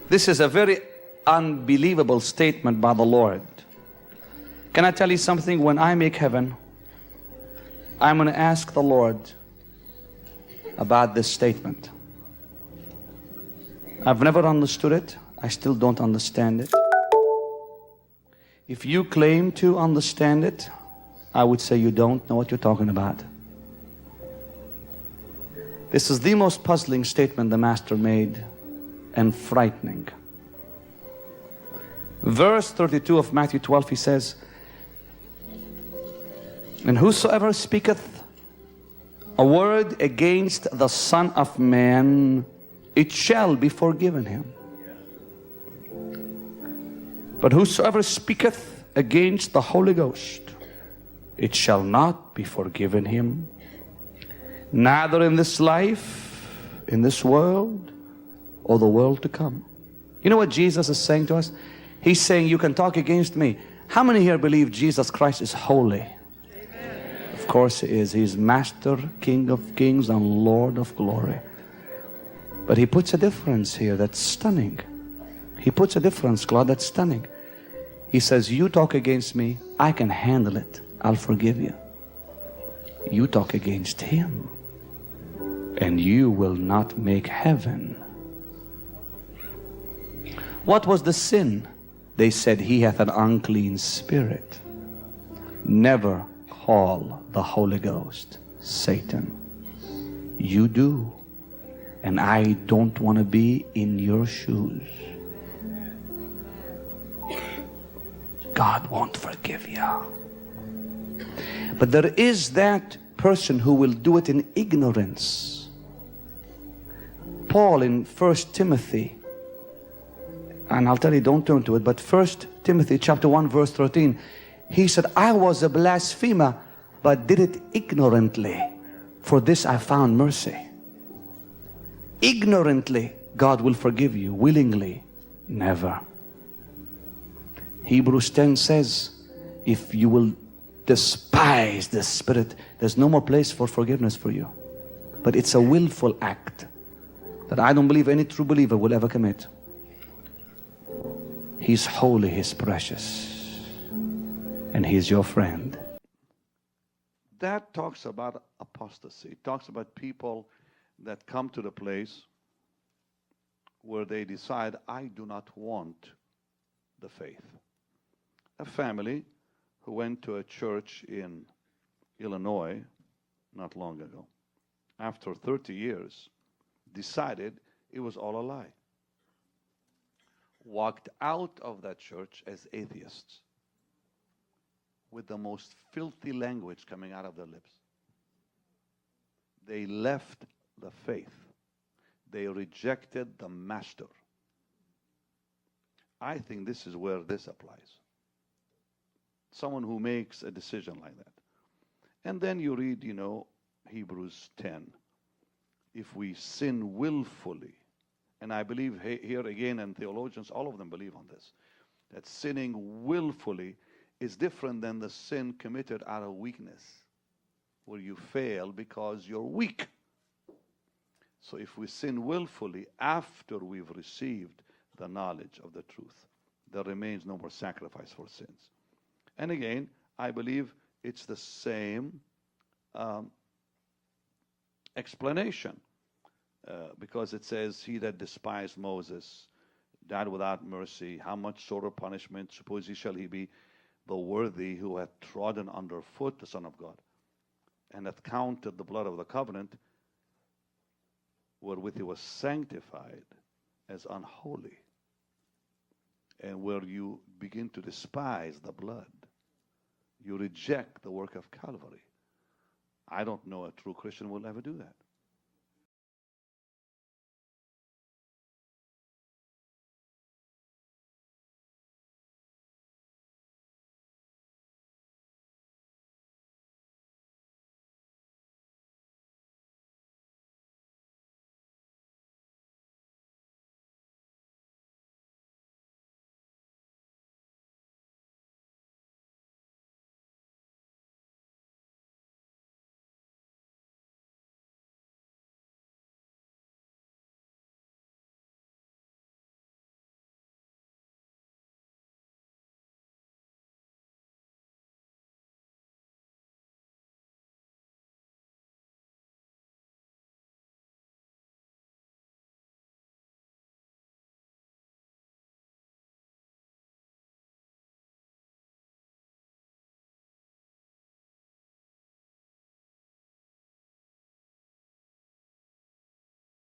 This is a very unbelievable statement by the Lord. Can I tell you something? When I make heaven, I'm going to ask the Lord about this statement. I've never understood it. I still don't understand it. If you claim to understand it, I would say you don't know what you're talking about. This is the most puzzling statement the Master made, and frightening. Verse 32 of Matthew 12, he says, "And whosoever speaketh a word against the Son of Man, it shall be forgiven him. But whosoever speaketh against the Holy Ghost, it shall not be forgiven him, neither in this life, in this world, or the world to come." You know what Jesus is saying to us? He's saying, you can talk against me. How many here believe Jesus Christ is holy? Amen. Of course he is. He's Master, King of Kings, and Lord of Glory. But he puts a difference here that's stunning. He puts a difference, Claude, that's stunning. He says, you talk against me, I can handle it. I'll forgive you. You talk against him, and you will not make heaven. What was the sin? They said, he hath an unclean spirit. Never call the Holy Ghost Satan. You do. And I don't want to be in your shoes. God won't forgive you. But there is that person who will do it in ignorance. Paul in 1 Timothy, and I'll tell you, don't turn to it, but 1 Timothy chapter 1 verse 13, he said, I was a blasphemer, but did it ignorantly. For this I found mercy. Ignorantly, God will forgive you. Willingly, never. Hebrews 10 says, if you will despise the Spirit, there's no more place for forgiveness for you. But it's a willful act that I don't believe any true believer will ever commit. He's holy, He's precious, and He's your friend. That talks about apostasy. It talks about people that come to the place where they decide, I do not want the faith. A family who went to a church in Illinois not long ago, after 30 years, decided it was all a lie. Walked out of that church as atheists, with the most filthy language coming out of their lips. They left the faith. They rejected the Master. I think this is where this applies. Someone who makes a decision like that. And then you read, Hebrews 10. If we sin willfully, and I believe here again, and theologians, all of them believe on this, that sinning willfully is different than the sin committed out of weakness, where you fail because you're weak. So if we sin willfully after we've received the knowledge of the truth, there remains no more sacrifice for sins. And again, I believe it's the same explanation. Because it says, he that despised Moses died without mercy. How much sorrow punishment suppose shall he be the worthy who hath trodden under foot the Son of God, and hath counted the blood of the covenant wherewith he was sanctified as unholy. And where you begin to despise the blood, you reject the work of Calvary. I don't know a true Christian will ever do that.